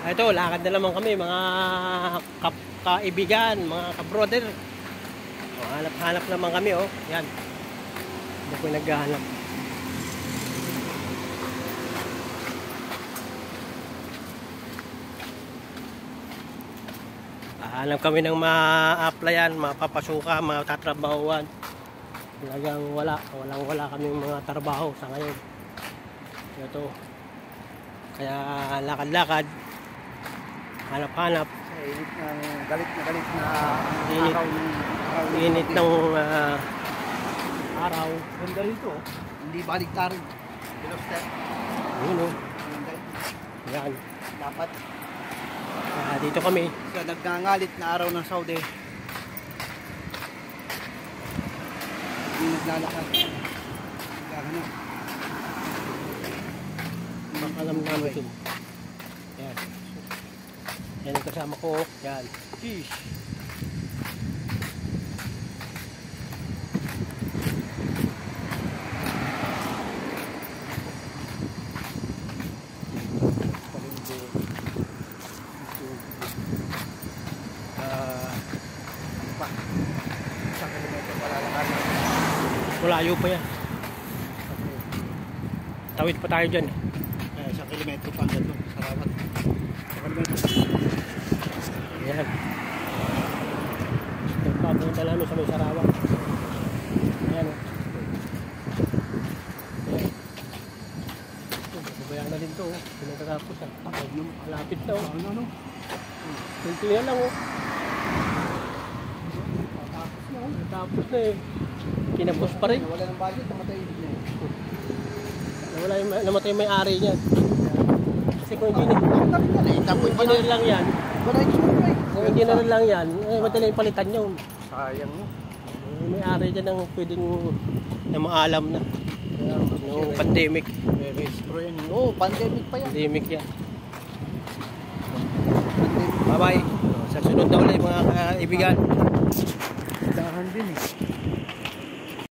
Ito, lakad na naman kami mga kaibigan, mga ka-brother. O, hanap-hanap naman kami, oh. Yan. Hindi ko naghahanap. Hanap kami ng ma-applyan, mapapasuka, matatrabahuan. Talagang walang-wala kami mga trabaho sa ngayon. Ito. Kaya lakad-lakad. Hanap-hanap. Init ng galit na init ng araw. Ganda rito. Hindi baliktarin. Step. Yun, oh. Yan. Dapat. Dito kami. Sa nagngangalit na araw ng Saudi. Hindi naglalakad. Naghahanap. Makalam namin ito. Yan. Yan ang kasama ko. Yan. Fish. Malayo pa yan. Tawid pa tayo dyan. 1 kilometro pa hanggang doon. Sarawat. 1 kilometro. Ayan. Nagpapunta namin sa may Sarawat. Ayan, o. Ayan. Babayaan na din ito, o. Pinagkakapos, ha. Malapit na, o. Kunti na lang, o. Tapos na, eh. Kinapos pa rin. Wala ng budget, namatay na. Namatay yung may-ari niyan. Kasi kung engineer lang yan, kung engineer lang yan, madali yung palitan yun. Sayang mo. May-ari dyan ang pwedeng na maalam na. Noong pandemic. Oo, pandemic pa yan. Pandemic yan. Bye-bye. Sa sunod na ulit mga kaibigan. Dahan din eh.